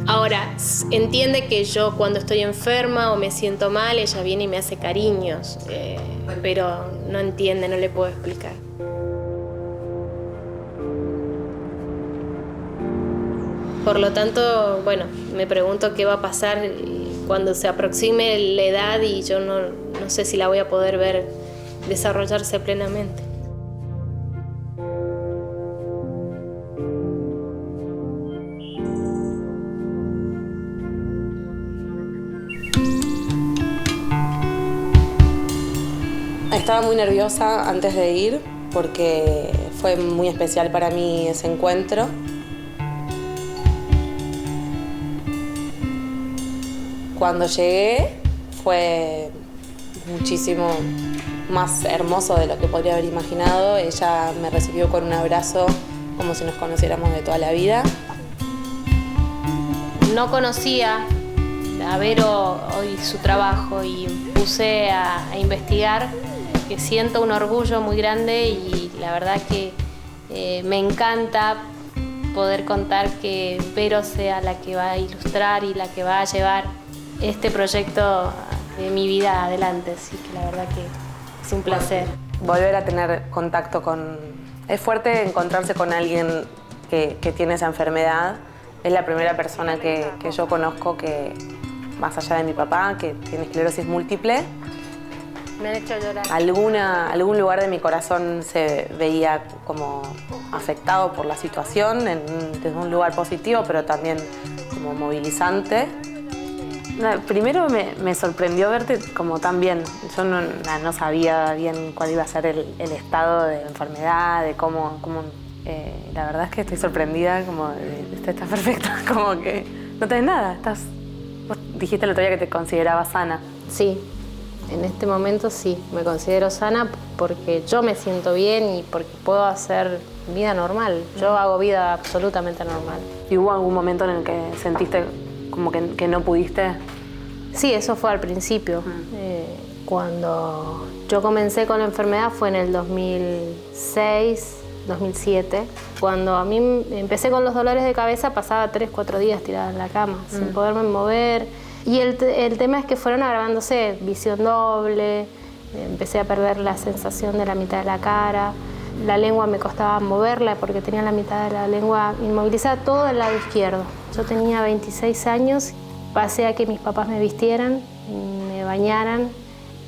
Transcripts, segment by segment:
Ahora, entiende que yo cuando estoy enferma o me siento mal, ella viene y me hace cariños, pero no entiende, no le puedo explicar. Por lo tanto, bueno, me pregunto qué va a pasar cuando se aproxime la edad y yo no sé si la voy a poder ver desarrollarse plenamente. Estaba muy nerviosa antes de ir porque fue muy especial para mí ese encuentro. Cuando llegué fue muchísimo más hermoso de lo que podría haber imaginado. Ella me recibió con un abrazo como si nos conociéramos de toda la vida. No conocía a Vero hoy su trabajo y puse a investigar, que siento un orgullo muy grande y la verdad que me encanta poder contar que Vero sea la que va a ilustrar y la que va a llevar este proyecto de mi vida adelante, así que la verdad que es un placer. Volver a tener contacto con... Es fuerte encontrarse con alguien que tiene esa enfermedad. Es la primera persona que yo conozco que, más allá de mi papá, que tiene esclerosis múltiple. Me han hecho llorar. Algún lugar de mi corazón se veía como afectado por la situación, desde un lugar positivo, pero también como movilizante. Primero me sorprendió verte como tan bien. Yo no sabía bien cuál iba a ser el estado de enfermedad, de cómo la verdad es que estoy sorprendida, como estás perfecta, como que no tenés nada. Vos dijiste el otro día que te considerabas sana. Sí, en este momento sí, me considero sana porque yo me siento bien y porque puedo hacer vida normal. Yo hago vida absolutamente normal. ¿Y hubo algún momento en el que sentiste como que no pudiste? Sí, eso fue al principio. Cuando yo comencé con la enfermedad fue en el 2006, 2007. Cuando a mí empecé con los dolores de cabeza, pasaba 3-4 días tirada en la cama, sin poderme mover. Y el tema es que fueron agravándose, visión doble, empecé a perder la sensación de la mitad de la cara. La lengua me costaba moverla porque tenía la mitad de la lengua inmovilizada, todo el lado izquierdo. Yo tenía 26 años, pasé a que mis papás me vistieran, me bañaran,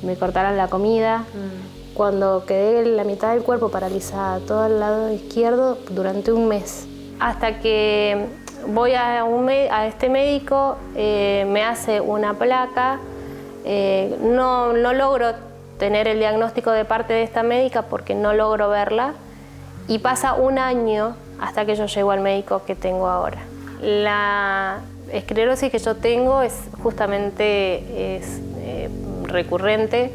me cortaran la comida. Cuando quedé la mitad del cuerpo paralizada, todo el lado izquierdo, durante un mes. Hasta que voy a este médico, me hace una placa, no logro tener el diagnóstico de parte de esta médica porque no logro verla y pasa un año hasta que yo llego al médico que tengo ahora. La esclerosis que yo tengo es justamente recurrente.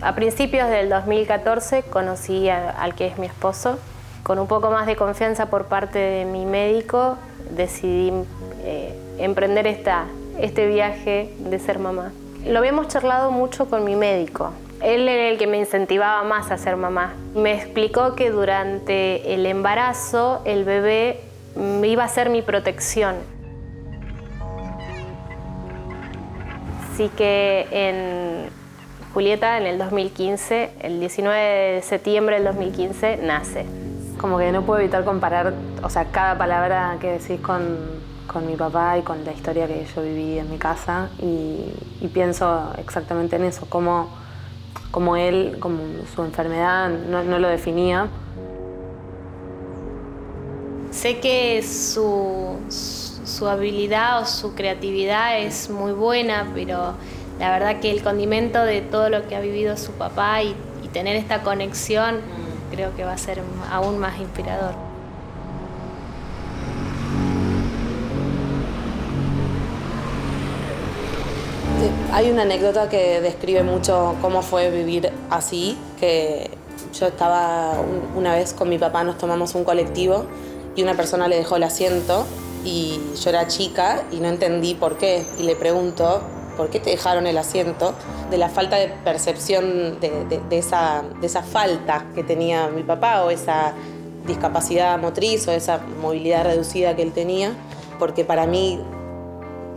A principios del 2014 conocí al que es mi esposo. Con un poco más de confianza por parte de mi médico decidí emprender este viaje de ser mamá. Lo habíamos charlado mucho con mi médico. Él era el que me incentivaba más a ser mamá. Me explicó que durante el embarazo el bebé iba a ser mi protección. Así que en Julieta, en el 2015, el 19 de septiembre del 2015, nace. Como que no puedo evitar comparar, o sea, cada palabra que decís con mi papá y con la historia que yo viví en mi casa y pienso exactamente en eso, como él, como su enfermedad no lo definía. Sé que su habilidad o su creatividad es muy buena, pero la verdad que el condimento de todo lo que ha vivido su papá y tener esta conexión creo que va a ser aún más inspirador. Hay una anécdota que describe mucho cómo fue vivir así, que yo estaba una vez con mi papá, nos tomamos un colectivo y una persona le dejó el asiento y yo era chica y no entendí por qué. Y le pregunto, ¿por qué te dejaron el asiento? De la falta de percepción de esa falta que tenía mi papá o esa discapacidad motriz o esa movilidad reducida que él tenía, porque para mí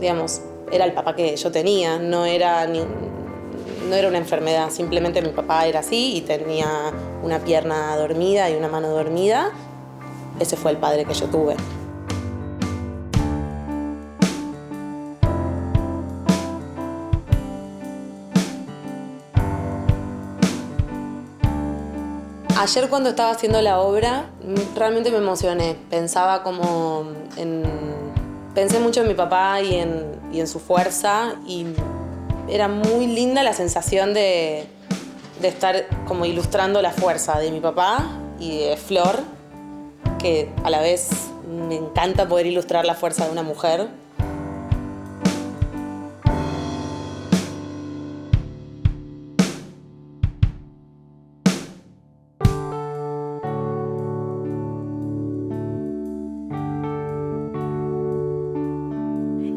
digamos, era el papá que yo tenía, no era una enfermedad, simplemente mi papá era así y tenía una pierna dormida y una mano dormida. Ese fue el padre que yo tuve. Ayer cuando estaba haciendo la obra, realmente me emocioné. Pensé mucho en mi papá y en su fuerza, y era muy linda la sensación de estar como ilustrando la fuerza de mi papá y de Flor, que a la vez me encanta poder ilustrar la fuerza de una mujer.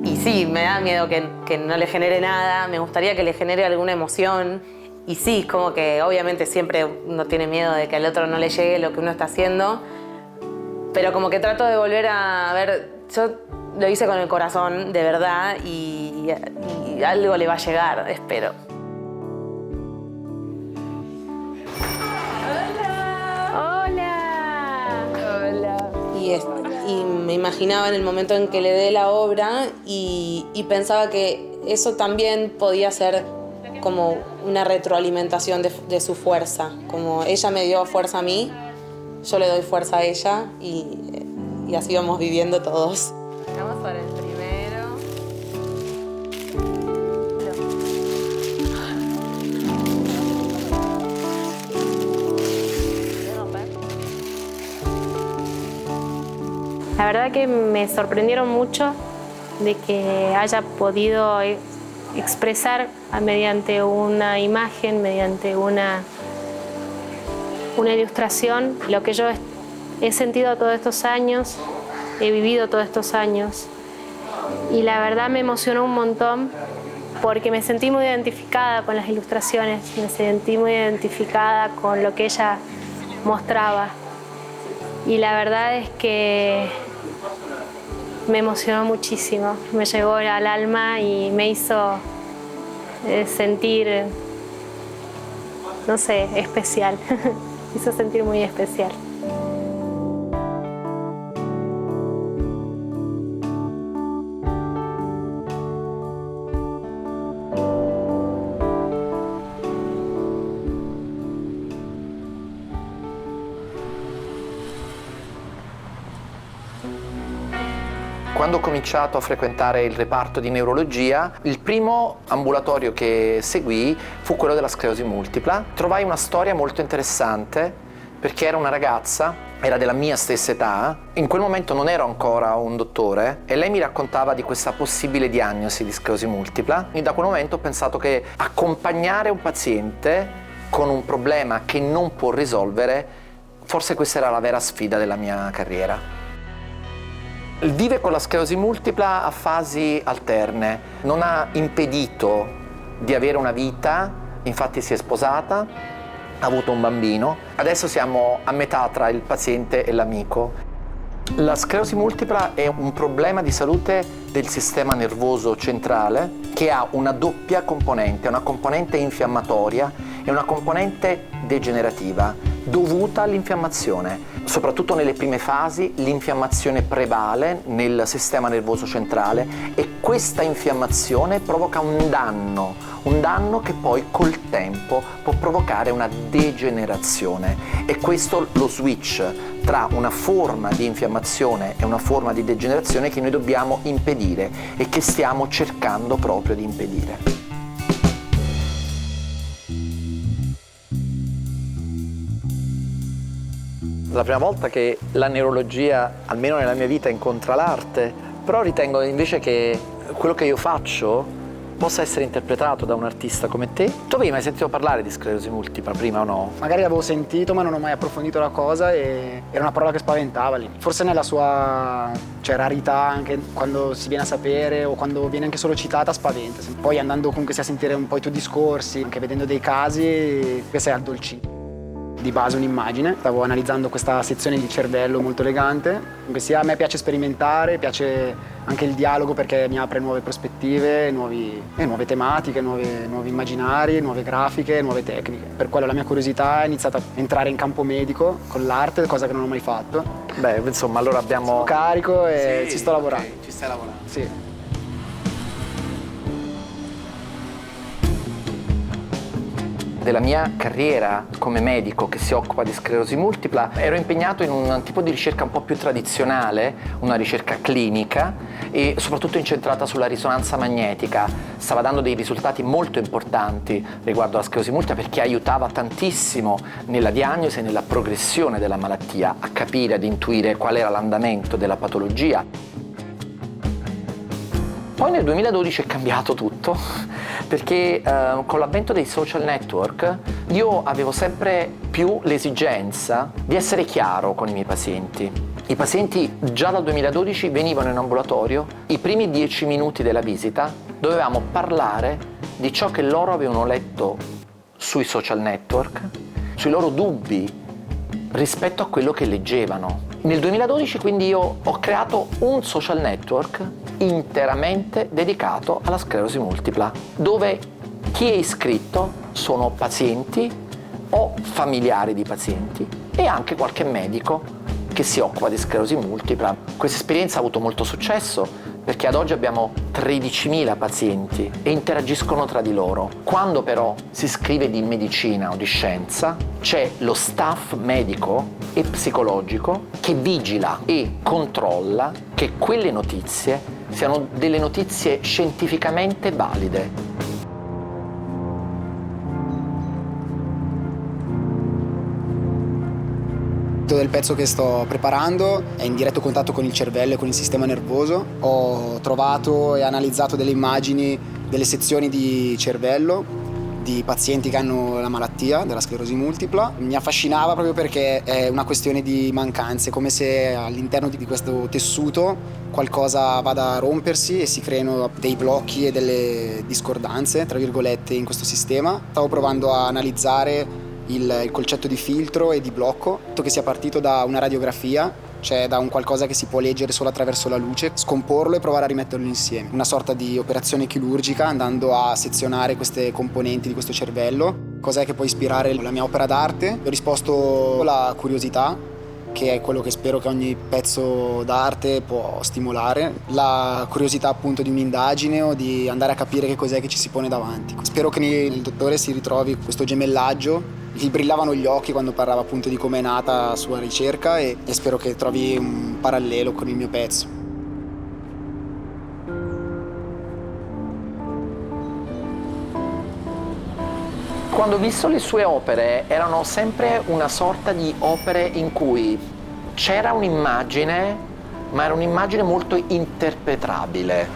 Y sí, me da miedo que no le genere nada, me gustaría que le genere alguna emoción. Y sí, es como que obviamente siempre uno tiene miedo de que al otro no le llegue lo que uno está haciendo, pero como que trato de volver a ver, yo lo hice con el corazón, de verdad, y algo le va a llegar, espero. Y me imaginaba en el momento en que le dé la obra y pensaba que eso también podía ser como una retroalimentación de su fuerza. Como ella me dio fuerza a mí, yo le doy fuerza a ella y así vamos viviendo todos. Vamos para el primero. La verdad que me sorprendieron mucho de que haya podido expresar mediante una imagen, mediante una ilustración, lo que yo he sentido todos estos años, he vivido todos estos años. Y la verdad me emocionó un montón porque me sentí muy identificada con las ilustraciones, me sentí muy identificada con lo que ella mostraba. Y la verdad es que me emocionó muchísimo, me llegó al alma y me hizo sentir, no sé, especial. Me hizo sentir muy especial. Quando ho cominciato a frequentare il reparto di neurologia, il primo ambulatorio che seguii fu quello della sclerosi multipla. Trovai una storia molto interessante perché era una ragazza, era della mia stessa età, in quel momento non ero ancora un dottore e lei mi raccontava di questa possibile diagnosi di sclerosi multipla e da quel momento ho pensato che accompagnare un paziente con un problema che non può risolvere, forse questa era la vera sfida della mia carriera. Vive con la sclerosi multipla a fasi alterne, non ha impedito di avere una vita, infatti si è sposata, ha avuto un bambino, adesso siamo a metà tra il paziente e l'amico. La sclerosi multipla è un problema di salute del sistema nervoso centrale che ha una doppia componente, una componente infiammatoria e una componente degenerativa dovuta all'infiammazione. Soprattutto nelle prime fasi l'infiammazione prevale nel sistema nervoso centrale e questa infiammazione provoca un danno che poi col tempo può provocare una degenerazione. E questo lo switch tra una forma di infiammazione e una forma di degenerazione che noi dobbiamo impedire e che stiamo cercando proprio di impedire. La prima volta che la neurologia, almeno nella mia vita, incontra l'arte, però ritengo invece che quello che io faccio possa essere interpretato da un artista come te. Tu avevi mai sentito parlare di sclerosi multipla prima o no? Magari l'avevo sentito ma non ho mai approfondito la cosa e era una parola che spaventava lì. Forse nella sua rarità, anche quando si viene a sapere o quando viene anche solo citata, spaventa. Poi andando comunque a sentire un po' i tuoi discorsi, anche vedendo dei casi, sei addolcito. di base un'immagine. Stavo analizzando questa sezione di cervello molto elegante. Comunque sia, a me piace sperimentare, piace anche il dialogo perché mi apre nuove prospettive, nuove tematiche, nuovi immaginari, nuove grafiche, nuove tecniche. Per quello la mia curiosità è iniziata a entrare in campo medico con l'arte, cosa che non ho mai fatto. Beh, insomma, allora abbiamo... Sono carico e ci sto lavorando. Okay, ci stai lavorando. Sì. Della mia carriera come medico che si occupa di sclerosi multipla ero impegnato in un tipo di ricerca un po' più tradizionale, una ricerca clinica e soprattutto incentrata sulla risonanza magnetica. Stava dando dei risultati molto importanti riguardo alla sclerosi multipla perché aiutava tantissimo nella diagnosi e nella progressione della malattia, a capire, ad intuire qual era l'andamento della patologia. Poi nel 2012 è cambiato tutto perché con l'avvento dei social network io avevo sempre più l'esigenza di essere chiaro con i miei pazienti. I pazienti già dal 2012 venivano in ambulatorio, i primi 10 minuti della visita dovevamo parlare di ciò che loro avevano letto sui social network, sui loro dubbi rispetto a quello che leggevano. Nel 2012 quindi io ho creato un social network interamente dedicato alla sclerosi multipla, dove chi è iscritto sono pazienti o familiari di pazienti e anche qualche medico che si occupa di sclerosi multipla. Questa esperienza ha avuto molto successo perché ad oggi abbiamo 13.000 pazienti e interagiscono tra di loro. Quando però si scrive di medicina o di scienza, c'è lo staff medico e psicologico che vigila e controlla che quelle notizie siano delle notizie scientificamente valide. Del pezzo che sto preparando è in diretto contatto con il cervello e con il sistema nervoso. Ho trovato e analizzato delle immagini delle sezioni di cervello di pazienti che hanno la malattia della sclerosi multipla. Mi affascinava proprio perché è una questione di mancanze, come se all'interno di questo tessuto qualcosa vada a rompersi e si creino dei blocchi e delle discordanze, tra virgolette, in questo sistema. Stavo provando a analizzare il concetto di filtro e di blocco, che sia partito da una radiografia, cioè da un qualcosa che si può leggere solo attraverso la luce, scomporlo e provare a rimetterlo insieme. Una sorta di operazione chirurgica andando a sezionare queste componenti di questo cervello. Cos'è che può ispirare la mia opera d'arte? Ho risposto la curiosità, che è quello che spero che ogni pezzo d'arte può stimolare, la curiosità appunto di un'indagine o di andare a capire che cos'è che ci si pone davanti. Spero che nel dottore si ritrovi questo gemellaggio. Gli brillavano gli occhi quando parlava appunto di come è nata la sua ricerca e spero che trovi un parallelo con il mio pezzo. Quando ho visto le sue opere erano sempre una sorta di opere in cui c'era un'immagine, ma era un'immagine molto interpretabile.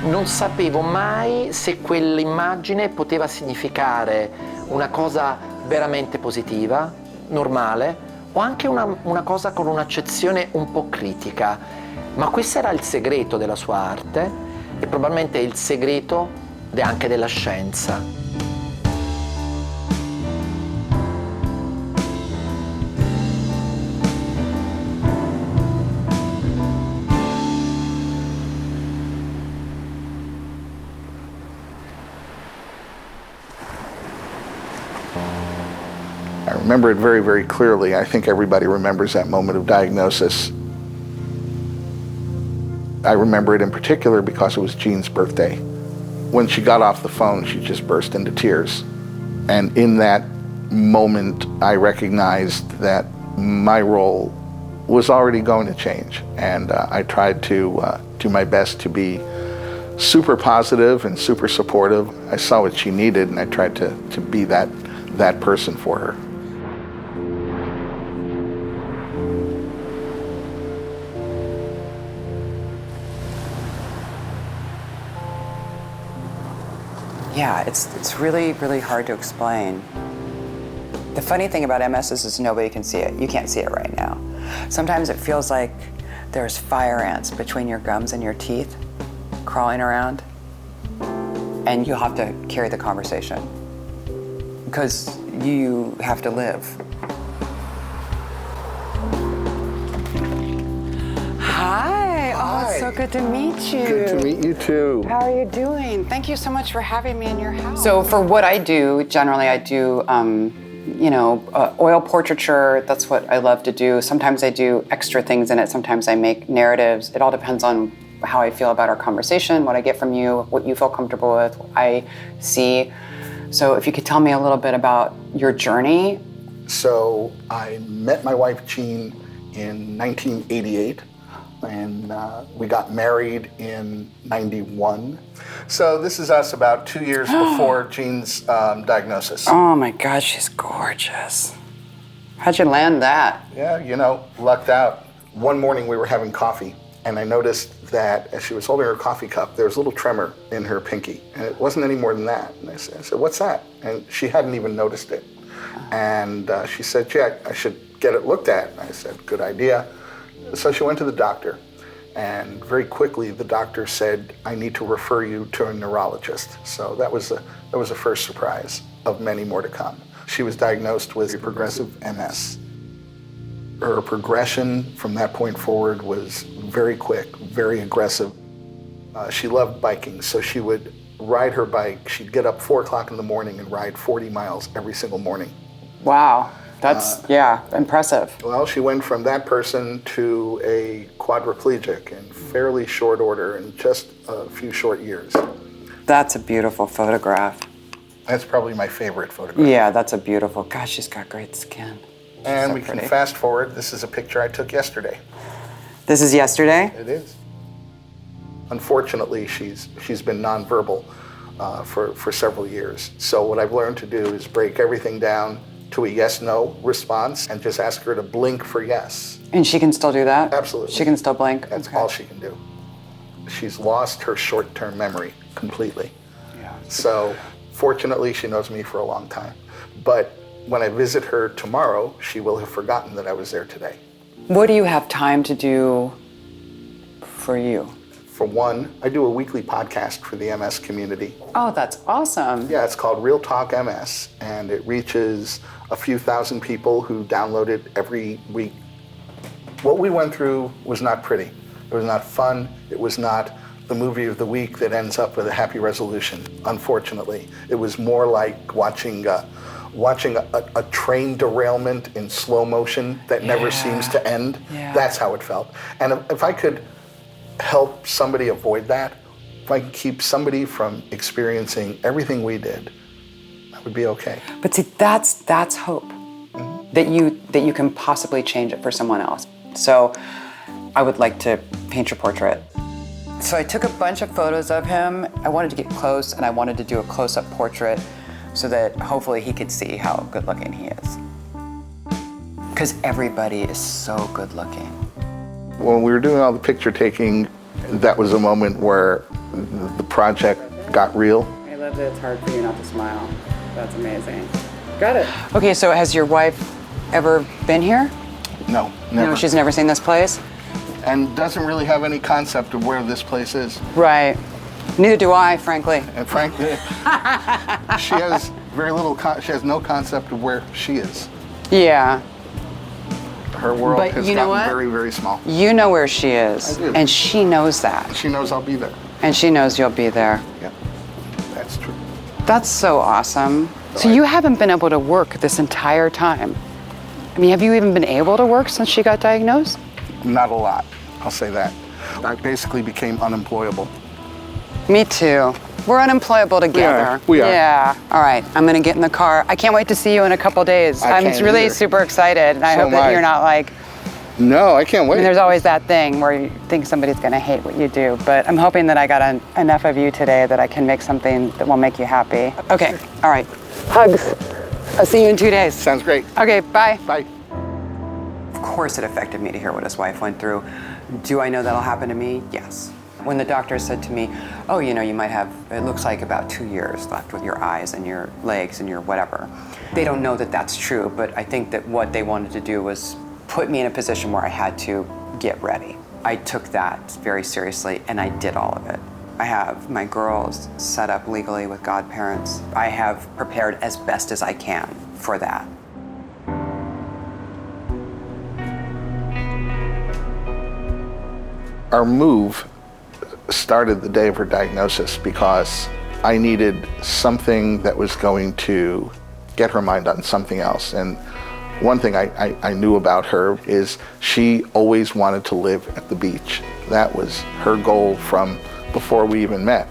Non sapevo mai se quell'immagine poteva significare una cosa veramente positiva, normale, o anche una cosa con un'accezione un po' critica. Ma questo era il segreto della sua arte e probabilmente è il segreto anche della scienza. I remember it very, very clearly. I think everybody remembers that moment of diagnosis. I remember it in particular because it was Jean's birthday. When she got off the phone, she just burst into tears. And in that moment, I recognized that my role was already going to change. And I tried to do my best to be super positive and super supportive. I saw what she needed, and I tried to be that person for her. Yeah, it's really, really hard to explain. The funny thing about MS is nobody can see it. You can't see it right now. Sometimes it feels like there's fire ants between your gums and your teeth crawling around, and you'll have to carry the conversation because you have to live. good to meet you. Good to meet you too. How are you doing? Thank you so much for having me in your house. So for what I do, generally I do, oil portraiture. That's what I love to do. Sometimes I do extra things in it. Sometimes I make narratives. It all depends on how I feel about our conversation, what I get from you, what you feel comfortable with, what I see. So if you could tell me a little bit about your journey. So I met my wife, Jean, in 1988. And we got married in 91. So this is us about 2 years before Jean's diagnosis. Oh my God, she's gorgeous. How'd you land that? Yeah, lucked out. One morning we were having coffee, and I noticed that as she was holding her coffee cup, there was a little tremor in her pinky, and it wasn't any more than that. And I said, what's that? And she hadn't even noticed it. And she said, "Yeah, I should get it looked at." And I said, "Good idea." So she went to the doctor, and very quickly the doctor said, "I need to refer you to a neurologist." So that was the first surprise of many more to come. She was diagnosed with progressive MS. Her progression from that point forward was very quick, very aggressive. She loved biking, so she would ride her bike. She'd get up 4 o'clock in the morning and ride 40 miles every single morning. Wow. That's, impressive. Well, she went from that person to a quadriplegic in fairly short order in just a few short years. That's a beautiful photograph. That's probably my favorite photograph. Yeah, that's a beautiful, gosh, she's got great skin. And So we pretty. can fast forward. This is a picture I took yesterday. This is yesterday? It is. Unfortunately, she's been nonverbal for several years. So what I've learned to do is break everything down to a yes-no response and just ask her to blink for yes. And she can still do that? Absolutely. She can still blink? That's Okay. all she can do. She's lost her short-term memory completely. Yeah. So fortunately, she knows me for a long time. But when I visit her tomorrow, she will have forgotten that I was there today. What do you have time to do for you? For one, I do a weekly podcast for the MS community. Oh, that's awesome. Yeah, it's called Real Talk MS, and it reaches a few thousand people who download it every week. What we went through was not pretty. It was not fun. It was not the movie of the week that ends up with a happy resolution, unfortunately. It was more like watching a train derailment in slow motion that never seems to end. Yeah. That's how it felt. And if I could help somebody avoid that, if I could keep somebody from experiencing everything we did, that would be okay. But see, that's hope. That you can possibly change it for someone else. So I would like to paint your portrait. So I took a bunch of photos of him. I wanted to get close, and I wanted to do a close-up portrait so that hopefully he could see how good looking he is. Because everybody is so good looking. When we were doing all the picture taking, that was a moment where the project got real. I love that it's hard for you not to smile. That's amazing. Got it. Okay, so has your wife ever been here? No, never. No, she's never seen this place? And doesn't really have any concept of where this place is. Right. Neither do I, frankly. And frankly, she has very little, she has no concept of where she is. Yeah. Her world But has you know gotten what? very, very small. You know where she is. I do. And she knows that. She knows I'll be there. And she knows you'll be there. Yeah, that's true. That's so awesome. So you haven't been able to work this entire time. I mean, have you even been able to work since she got diagnosed? Not a lot, I'll say that. I basically became unemployable. Me too. We're unemployable together. We are. Yeah. All right. I'm gonna get in the car. I can't wait to see you in a couple days. I I'm can't really either. super excited, and I So hope am that I. you're not like. No, I can't I wait. mean, there's always that thing where you think somebody's gonna hate what you do, but I'm hoping that I got enough of you today that I can make something that will make you happy. Okay. All right. Hugs. I'll see you in 2 days. Sounds great. Okay. Bye. Bye. Of course it affected me to hear what his wife went through. Do I know that'll happen to me? Yes. When the doctor said to me, oh, you might have, it looks like about 2 years left with your eyes and your legs and your whatever. They don't know that that's true, but I think that what they wanted to do was put me in a position where I had to get ready. I took that very seriously and I did all of it. I have my girls set up legally with godparents. I have prepared as best as I can for that. Our move started the day of her diagnosis because I needed something that was going to get her mind on something else. And one thing I knew about her is she always wanted to live at the beach. That was her goal from before we even met.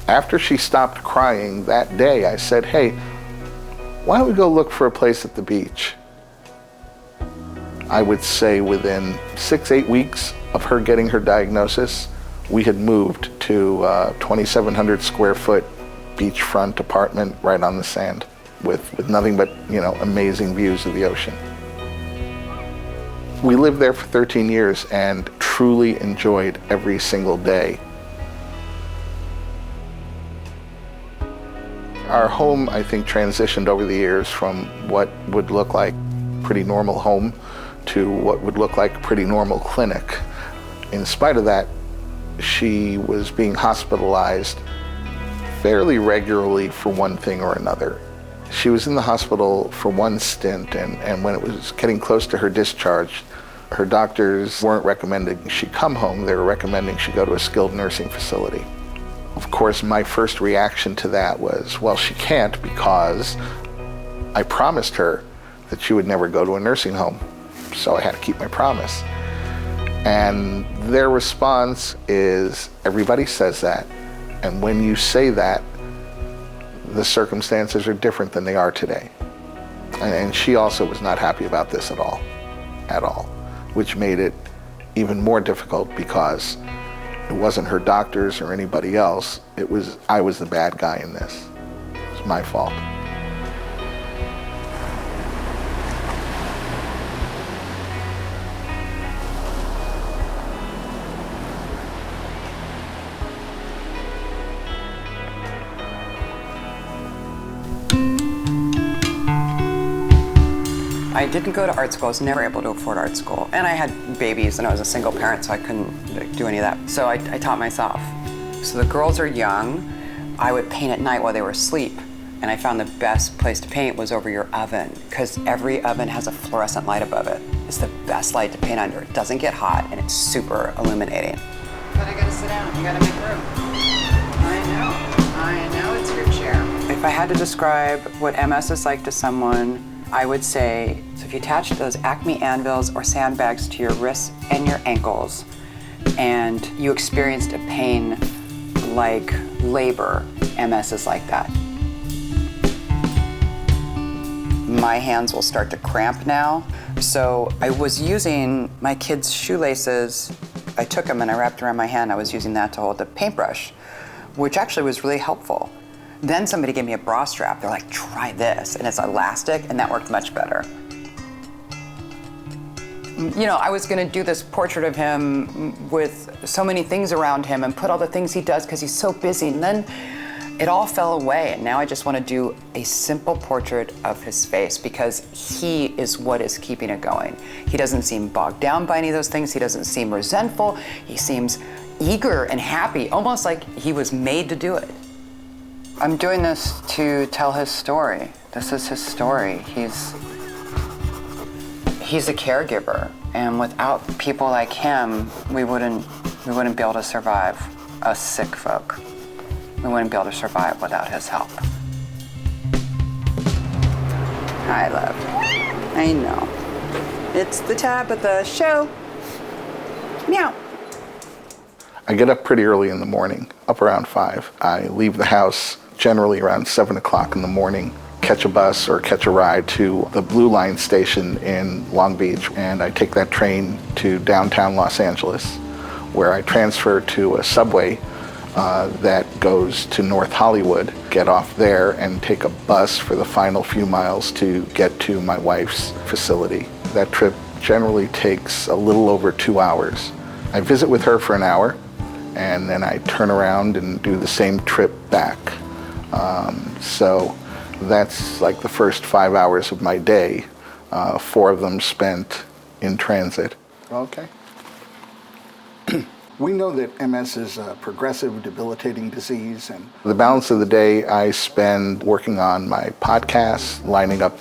After she stopped crying that day, I said, hey, why don't we go look for a place at the beach? I would say within 6-8 weeks of her getting her diagnosis, we had moved to a 2,700 square foot beachfront apartment right on the sand with nothing but, amazing views of the ocean. We lived there for 13 years and truly enjoyed every single day. Our home, I think, transitioned over the years from what would look like a pretty normal home to what would look like a pretty normal clinic. In spite of that, she was being hospitalized fairly regularly for one thing or another. She was in the hospital for one stint, and when it was getting close to her discharge, her doctors weren't recommending she come home, they were recommending she go to a skilled nursing facility. Of course, my first reaction to that was, well, she can't because I promised her that she would never go to a nursing home, so I had to keep my promise. And their response is, everybody says that, and when you say that, the circumstances are different than they are today. And she also was not happy about this at all, which made it even more difficult because it wasn't her doctors or anybody else. I was the bad guy in this. It was my fault. I didn't go to art school. I was never able to afford art school. And I had babies and I was a single parent, so I couldn't do any of that. So I taught myself. So the girls are young. I would paint at night while they were asleep. And I found the best place to paint was over your oven, because every oven has a fluorescent light above it. It's the best light to paint under. It doesn't get hot and it's super illuminating. But I gotta sit down, you gotta make room. I know it's your chair. If I had to describe what MS is like to someone, I would say, so if you attach those Acme anvils or sandbags to your wrists and your ankles, and you experienced a pain like labor, MS is like that. My hands will start to cramp now. So I was using my kids' shoelaces. I took them and I wrapped around my hand. I was using that to hold the paintbrush, which actually was really helpful. Then somebody gave me a bra strap. They're like, try this, and it's elastic, and that worked much better. I was gonna do this portrait of him with so many things around him and put all the things he does because he's so busy, and then it all fell away, and now I just wanna do a simple portrait of his face because he is what is keeping it going. He doesn't seem bogged down by any of those things. He doesn't seem resentful. He seems eager and happy, almost like he was made to do it. I'm doing this to tell his story. This is his story. He's a caregiver, and without people like him, we wouldn't be able to survive, us sick folk. We wouldn't be able to survive without his help. Hi, love. I know. It's the Tabitha show. Meow. I get up pretty early in the morning, up around 5. I leave the house generally around 7 o'clock in the morning, catch a bus or catch a ride to the Blue Line station in Long Beach, and I take that train to downtown Los Angeles, where I transfer to a subway that goes to North Hollywood, get off there and take a bus for the final few miles to get to my wife's facility. That trip generally takes a little over 2 hours. I visit with her for an hour, and then I turn around and do the same trip back. So that's like the first 5 hours of my day, 4 of them spent in transit. Okay. We know that MS is a progressive, debilitating disease, and the balance of the day I spend working on my podcast, lining up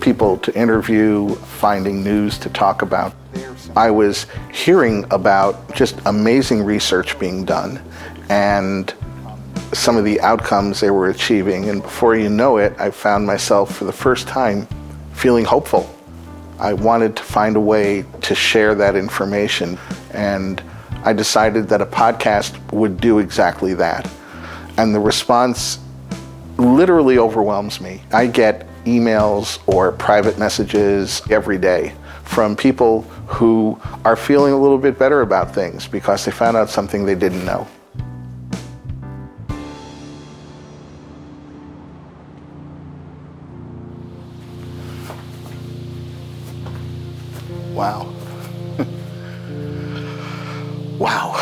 people to interview, finding news to talk about. I was hearing about just amazing research being done and some of the outcomes they were achieving. And before you know it, I found myself for the first time feeling hopeful. I wanted to find a way to share that information, and I decided that a podcast would do exactly that. And the response literally overwhelms me. I get emails or private messages every day from people who are feeling a little bit better about things because they found out something they didn't know. Wow. Wow.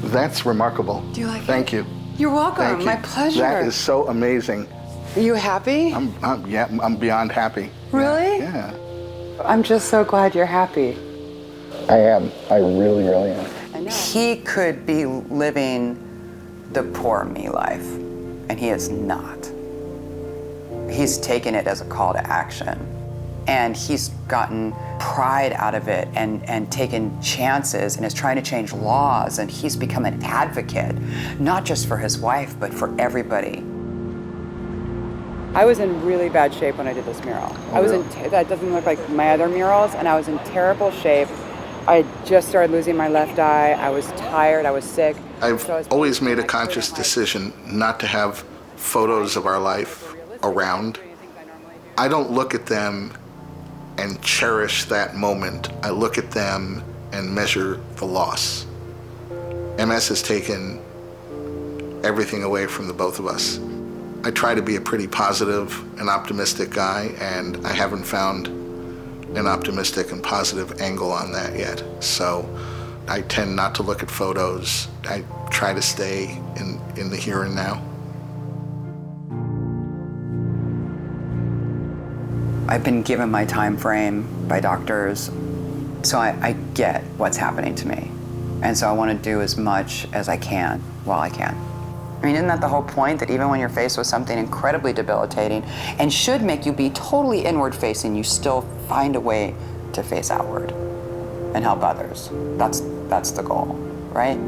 That's remarkable. Do you like it? Thank you. You're welcome. Thank you. My pleasure. That is so amazing. Are you happy? I'm beyond happy. Really? Yeah. I'm just so glad you're happy. I am. I really, really am. He could be living the poor me life, and he is not. He's taken it as a call to action, and he's gotten pride out of it and taken chances and is trying to change laws, and he's become an advocate, not just for his wife, but for everybody. I was in really bad shape when I did this mural. That doesn't look like my other murals, and I was in terrible shape. I just started losing my left eye. I was tired, I was sick. I've always made a conscious decision not to have photos of our life around. I don't look at them and cherish that moment. I look at them and measure the loss. MS has taken everything away from the both of us. I try to be a pretty positive and optimistic guy, and I haven't found an optimistic and positive angle on that yet. So I tend not to look at photos. I try to stay in the here and now. I've been given my time frame by doctors, so I get what's happening to me. And so I want to do as much as I can while I can. I mean, isn't that the whole point, that even when you're faced with something incredibly debilitating and should make you be totally inward facing, you still find a way to face outward and help others? That's the goal, right?